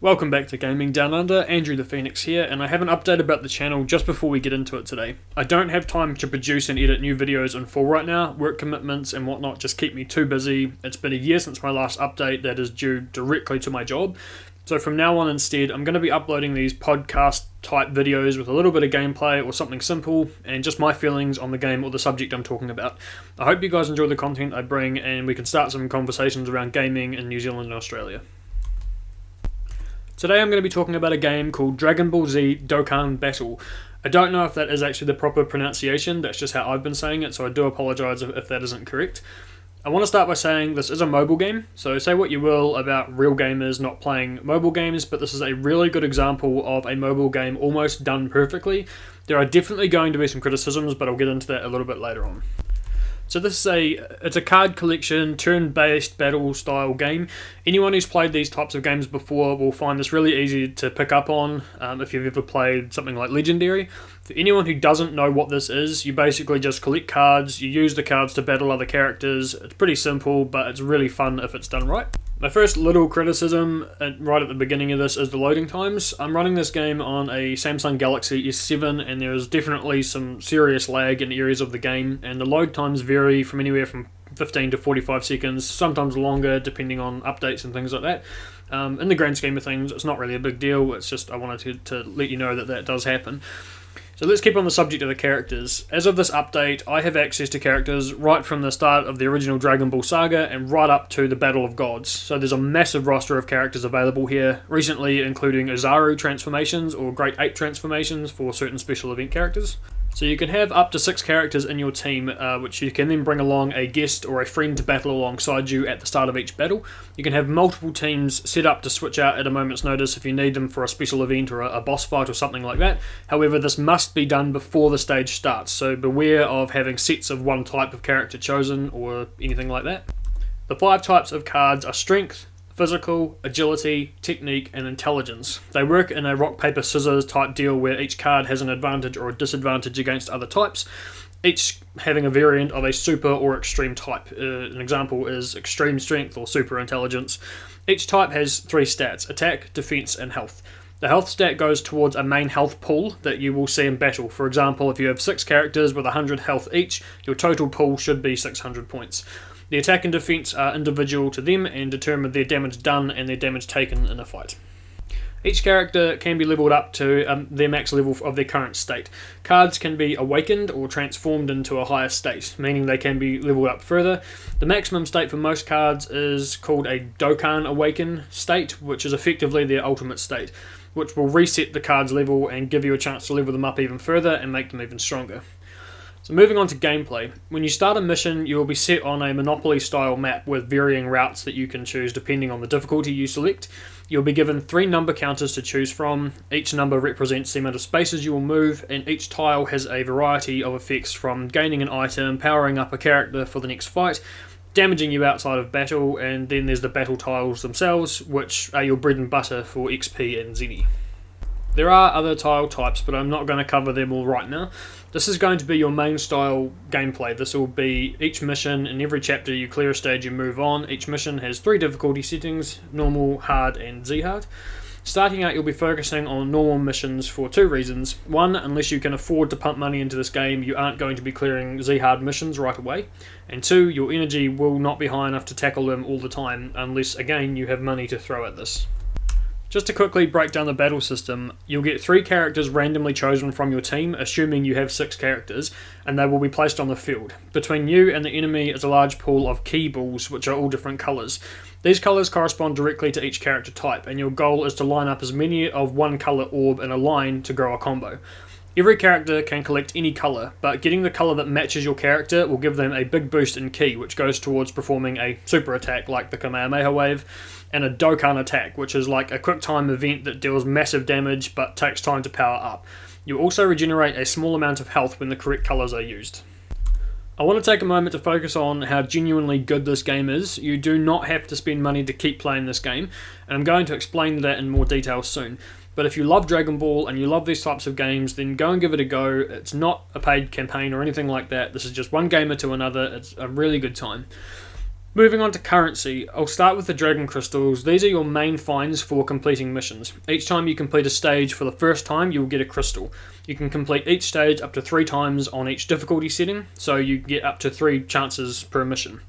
Welcome back to Gaming Down Under, Andrew the Phoenix here, and I have an update about the channel just before we get into it today. I don't have time to produce and edit new videos in full right now. Work commitments and whatnot just keep me too busy. It's been a year since my last update that is due directly to my job. So from now on instead, I'm going to be uploading these podcast type videos with a little bit of gameplay or something simple and just my feelings on the game or the subject I'm talking about. I hope you guys enjoy the content I bring and we can start some conversations around gaming in New Zealand and Australia. Today I'm going to be talking about a game called Dragonball Z Dokkan Battle. I don't know if that is actually the proper pronunciation, that's just how I've been saying it, so I do apologise if that isn't correct. I want to start by saying this is a mobile game, so say what you will about real gamers not playing mobile games, but this is a really good example of a mobile game almost done perfectly. There are definitely going to be some criticisms, but I'll get into that a little bit later on. So this is it's a card collection, turn-based battle style game. Anyone who's played these types of games before will find this really easy to pick up on if you've ever played something like Legendary. For anyone who doesn't know what this is, you basically just collect cards, you use the cards to battle other characters. It's pretty simple, but it's really fun if it's done right. My first little criticism right at the beginning of this is the loading times. I'm running this game on a Samsung Galaxy S7 and there is definitely some serious lag in areas of the game, and the load times vary from anywhere from 15 to 45 seconds, sometimes longer depending on updates and things like that. In the grand scheme of things, it's not really a big deal, it's just I wanted to let you know that does happen. So let's keep on the subject of the characters. As of this update, I have access to characters right from the start of the original Dragon Ball saga and right up to the Battle of Gods. So there's a massive roster of characters available here, recently including Ozaru transformations or Great Ape transformations for certain special event characters. So you can have up to 6 characters in your team, which you can then bring along a guest or a friend to battle alongside you at the start of each battle. You can have multiple teams set up to switch out at a moment's notice if you need them for a special event or a boss fight or something like that. However, this must be done before the stage starts, so beware of having sets of one type of character chosen or anything like that. The 5 types of cards are Strength, Physical, Agility, Technique, and Intelligence. They work in a rock, paper, scissors type deal where each card has an advantage or a disadvantage against other types, each having a variant of a super or extreme type. An example is Extreme Strength or Super Intelligence. Each type has 3 stats: Attack, Defense, and Health. The health stat goes towards a main health pool that you will see in battle. For example, if you have 6 characters with 100 health each, your total pool should be 600 points. The attack and defense are individual to them and determine their damage done and their damage taken in a fight. Each character can be leveled up to their max level of their current state. Cards can be awakened or transformed into a higher state, meaning they can be leveled up further. The maximum state for most cards is called a Dokkan Awaken state, which is effectively their ultimate state, which will reset the card's level and give you a chance to level them up even further and make them even stronger. So moving on to gameplay, when you start a mission you will be set on a Monopoly style map with varying routes that you can choose depending on the difficulty you select. You'll be given 3 number counters to choose from. Each number represents the amount of spaces you will move, and each tile has a variety of effects, from gaining an item, powering up a character for the next fight, damaging you outside of battle, and then there's the battle tiles themselves, which are your bread and butter for XP and Zenny. There are other tile types, but I'm not going to cover them all right now. This is going to be your main style gameplay. This will be each mission. In every chapter you clear a stage and move on. Each mission has 3 difficulty settings: normal, hard, and Z-hard. Starting out, you'll be focusing on normal missions for 2 reasons. 1, unless you can afford to pump money into this game, you aren't going to be clearing Z-hard missions right away. And 2, your energy will not be high enough to tackle them all the time, unless, again, you have money to throw at this. Just to quickly break down the battle system, you'll get 3 characters randomly chosen from your team, assuming you have 6 characters, and they will be placed on the field. Between you and the enemy is a large pool of key balls, which are all different colours. These colours correspond directly to each character type, and your goal is to line up as many of one colour orb in a line to grow a combo. Every character can collect any colour, but getting the colour that matches your character will give them a big boost in ki, which goes towards performing a super attack like the Kamehameha wave, and a Dokkan attack, which is like a quick time event that deals massive damage but takes time to power up. You also regenerate a small amount of health when the correct colours are used. I want to take a moment to focus on how genuinely good this game is. You do not have to spend money to keep playing this game, and I'm going to explain that in more detail soon. But if you love Dragon Ball and you love these types of games, then go and give it a go. It's not a paid campaign or anything like that. This is just one gamer to another. It's a really good time. Moving on to currency, I'll start with the Dragon Crystals. These are your main finds for completing missions. Each time you complete a stage for the first time, you will get a crystal. You can complete each stage up to 3 times on each difficulty setting, so you get up to 3 chances per mission.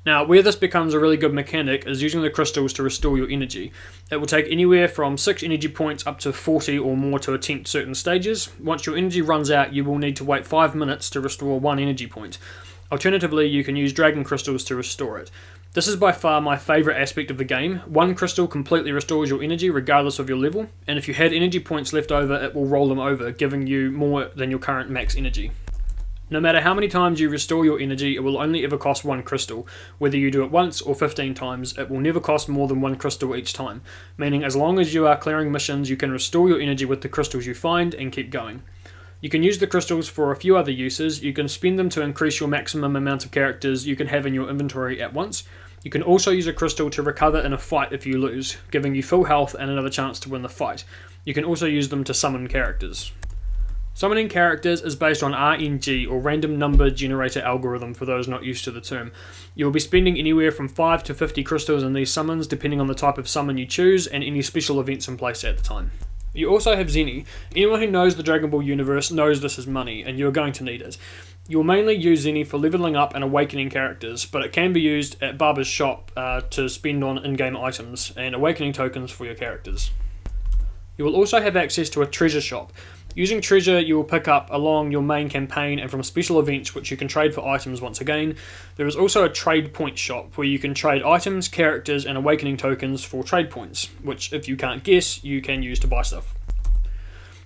Now, where this becomes a really good mechanic is using the crystals to restore your energy. It will take anywhere from 6 energy points up to 40 or more to attempt certain stages. Once your energy runs out, you will need to wait 5 minutes to restore 1 energy point. Alternatively, you can use Dragon Crystals to restore it. This is by far my favourite aspect of the game. 1 crystal completely restores your energy regardless of your level, and if you had energy points left over, it will roll them over, giving you more than your current max energy. No matter how many times you restore your energy, it will only ever cost 1 crystal. Whether you do it once or 15 times, it will never cost more than 1 crystal each time, meaning as long as you are clearing missions, you can restore your energy with the crystals you find and keep going. You can use the crystals for a few other uses. You can spend them to increase your maximum amount of characters you can have in your inventory at once. You can also use a crystal to recover in a fight if you lose, giving you full health and another chance to win the fight. You can also use them to summon characters. Summoning characters is based on RNG, or Random Number Generator Algorithm, for those not used to the term. You will be spending anywhere from 5 to 50 crystals in these summons depending on the type of summon you choose and any special events in place at the time. You also have Zenny. Anyone who knows the Dragon Ball universe knows this is money, and you're going to need it. You'll mainly use Zenny for leveling up and awakening characters, but it can be used at Barber's shop to spend on in-game items and awakening tokens for your characters. You will also have access to a treasure shop. Using treasure, you will pick up along your main campaign and from special events which you can trade for items once again. There is also a trade point shop where you can trade items, characters and awakening tokens for trade points, which if you can't guess, you can use to buy stuff.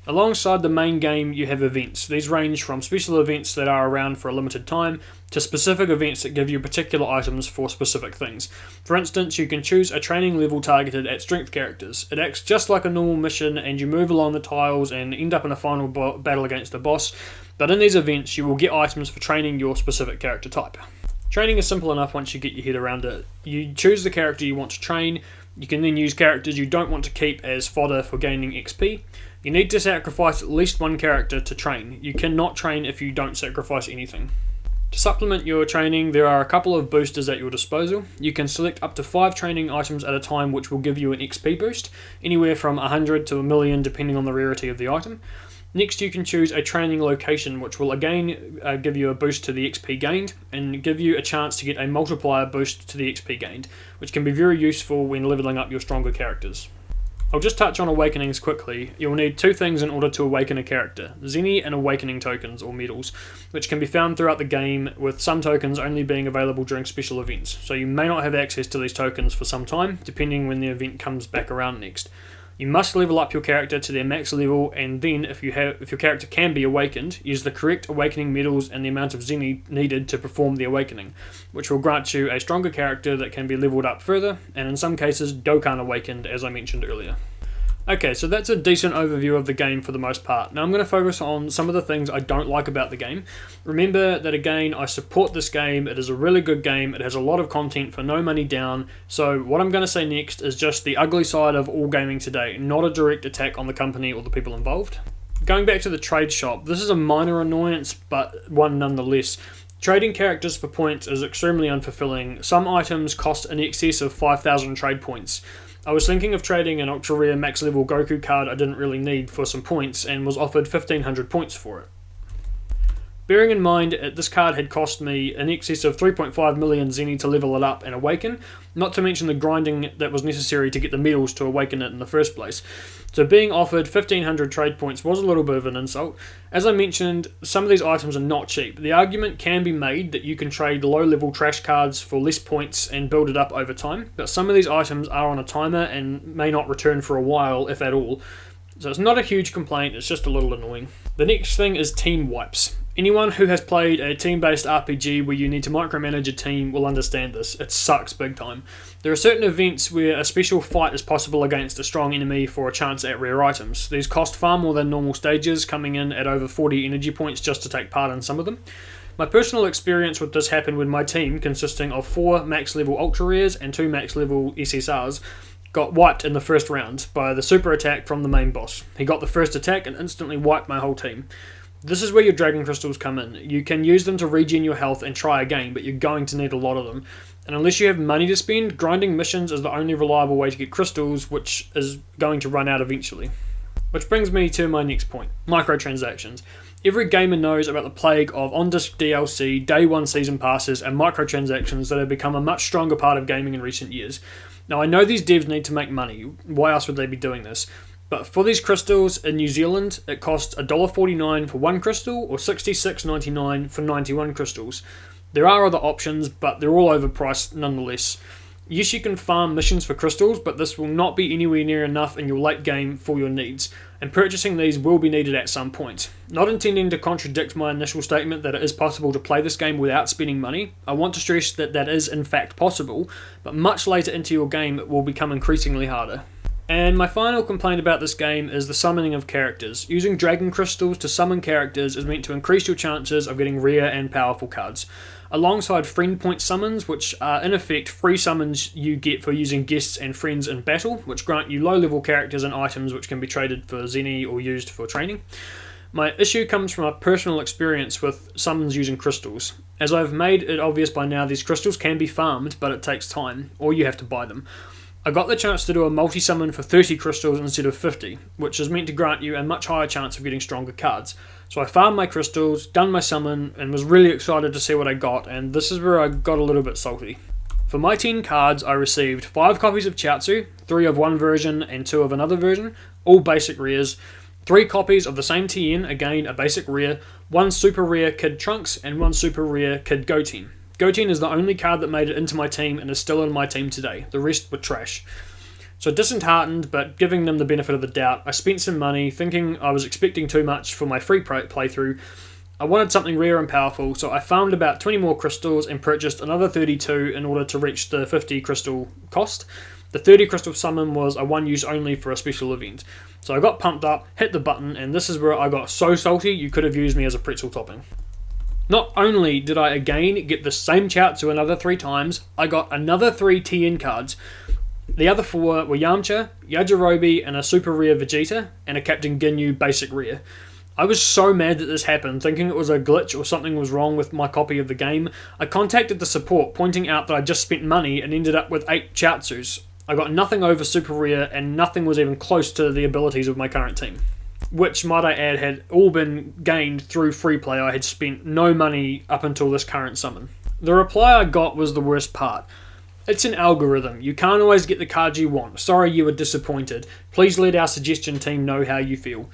Alongside the main game, you have events. These range from special events that are around for a limited time to specific events that give you particular items for specific things. For instance, you can choose a training level targeted at strength characters. It acts just like a normal mission and you move along the tiles and end up in a final battle against a boss, but in these events you will get items for training your specific character type. Training is simple enough once you get your head around it. You choose the character you want to train. You can then use characters you don't want to keep as fodder for gaining XP. You need to sacrifice at least 1 character to train. You cannot train if you don't sacrifice anything. To supplement your training, there are a couple of boosters at your disposal. You can select up to 5 training items at a time which will give you an XP boost, anywhere from 100 to 1,000,000 depending on the rarity of the item. Next, you can choose a training location which will again give you a boost to the XP gained and give you a chance to get a multiplier boost to the XP gained, which can be very useful when leveling up your stronger characters. I'll just touch on awakenings quickly. You'll need 2 things in order to awaken a character: Zenny and awakening tokens or medals, which can be found throughout the game, with some tokens only being available during special events, so you may not have access to these tokens for some time, depending when the event comes back around next. You must level up your character to their max level, and then if your character can be awakened, use the correct awakening medals and the amount of Zenny needed to perform the awakening, which will grant you a stronger character that can be leveled up further, and in some cases Dokkan awakened, as I mentioned earlier. Okay, so that's a decent overview of the game for the most part. Now I'm going to focus on some of the things I don't like about the game. Remember that again, I support this game. It is a really good game. It has a lot of content for no money down. So what I'm going to say next is just the ugly side of all gaming today, not a direct attack on the company or the people involved. Going back to the trade shop, this is a minor annoyance, but one nonetheless. Trading characters for points is extremely unfulfilling. Some items cost in excess of 5,000 trade points. I was thinking of trading an ultra rare max level Goku card I didn't really need for some points and was offered 1,500 points for it. Bearing in mind this card had cost me in excess of 3.5 million Zenny to level it up and awaken, not to mention the grinding that was necessary to get the medals to awaken it in the first place. So being offered 1,500 trade points was a little bit of an insult. As I mentioned, some of these items are not cheap. The argument can be made that you can trade low level trash cards for less points and build it up over time, but some of these items are on a timer and may not return for a while, if at all. So it's not a huge complaint, it's just a little annoying. The next thing is team wipes. Anyone who has played a team-based RPG where you need to micromanage a team will understand this. It sucks big time. There are certain events where a special fight is possible against a strong enemy for a chance at rare items. These cost far more than normal stages, coming in at over 40 energy points just to take part in some of them. My personal experience with this happened when my team, consisting of 4 max level ultra rares and 2 max level SSRs, got wiped in the first round by the super attack from the main boss. He got the first attack and instantly wiped my whole team. This is where your Dragon Crystals come in. You can use them to regen your health and try again, but you're going to need a lot of them. And unless you have money to spend, grinding missions is the only reliable way to get crystals, which is going to run out eventually. Which brings me to my next point, microtransactions. Every gamer knows about the plague of on-disc DLC, day one season passes, and microtransactions that have become a much stronger part of gaming in recent years. Now I know these devs need to make money, why else would they be doing this? But for these crystals in New Zealand, it costs $1.49 for one crystal or $66.99 for 91 crystals. There are other options, but they're all overpriced nonetheless. Yes, you can farm missions for crystals, but this will not be anywhere near enough in your late game for your needs, and purchasing these will be needed at some point. Not intending to contradict my initial statement that it is possible to play this game without spending money, I want to stress that that is in fact possible, but much later into your game it will become increasingly harder. And my final complaint about this game is the summoning of characters. Using dragon crystals to summon characters is meant to increase your chances of getting rare and powerful cards, alongside friend point summons, which are in effect free summons you get for using guests and friends in battle, which grant you low level characters and items which can be traded for Zenny or used for training. My issue comes from a personal experience with summons using crystals. As I've made it obvious by now, these crystals can be farmed, but it takes time, or you have to buy them. I got the chance to do a multi-summon for 30 crystals instead of 50, which is meant to grant you a much higher chance of getting stronger cards. So I farmed my crystals, done my summon, and was really excited to see what I got, and this is where I got a little bit salty. For my 10 cards, I received 5 copies of Chiaotzu, 3 of one version and 2 of another version, all basic rares, 3 copies of the same TN, again a basic rare, 1 super rare Kid Trunks, and 1 super rare Kid Goten. Goten is the only card that made it into my team and is still in my team today. The rest were trash. So disheartened, but giving them the benefit of the doubt, I spent some money thinking I was expecting too much for my free playthrough. I wanted something rare and powerful, so I farmed about 20 more crystals and purchased another 32 in order to reach the 50 crystal cost. The 30 crystal summon was a one use only for a special event. So I got pumped up, hit the button, and this is where I got so salty you could have used me as a pretzel topping. Not only did I again get the same Chiaotzu another 3 times, I got another 3 TN cards. The other 4 were Yamcha, Yajirobe, and a super rare Vegeta, and a Captain Ginyu basic rare. I was so mad that this happened, thinking it was a glitch or something was wrong with my copy of the game. I contacted the support, pointing out that I just spent money and ended up with 8 Chiaotzus. I got nothing over super rare, and nothing was even close to the abilities of my current team, which, might I add, had all been gained through free play. I had spent no money up until this current summon. The reply I got was the worst part. It's an algorithm. You can't always get the cards you want. Sorry you were disappointed. Please let our suggestion team know how you feel.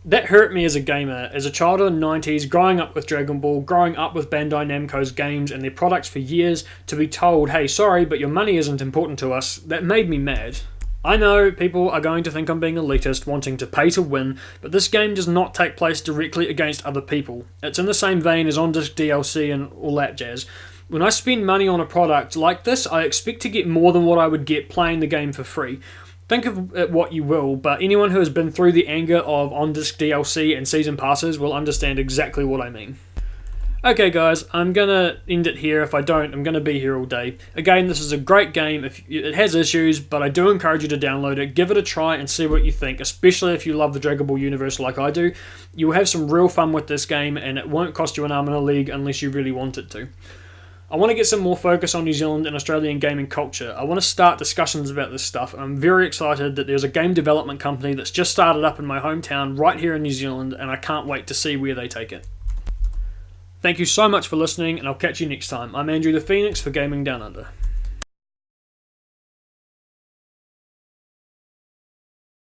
That hurt me as a gamer. As a child of the 90s, growing up with Dragon Ball, growing up with Bandai Namco's games and their products for years, to be told, hey, sorry, but your money isn't important to us, that made me mad. I know people are going to think I'm being elitist, wanting to pay to win, but this game does not take place directly against other people. It's in the same vein as on-disc DLC and all that jazz. When I spend money on a product like this, I expect to get more than what I would get playing the game for free. Think of it what you will, but anyone who has been through the anger of on-disc DLC and season passes will understand exactly what I mean. Okay guys, I'm going to end it here. If I don't, I'm going to be here all day. Again, this is a great game. It has issues, but I do encourage you to download it. Give it a try and see what you think, especially if you love the Dragon Ball universe like I do. You will have some real fun with this game, and it won't cost you an arm and a leg unless you really want it to. I want to get some more focus on New Zealand and Australian gaming culture. I want to start discussions about this stuff, and I'm very excited that there's a game development company that's just started up in my hometown right here in New Zealand, and I can't wait to see where they take it. Thank you so much for listening, and I'll catch you next time. I'm Andrew the Phoenix for Gaming Down Under.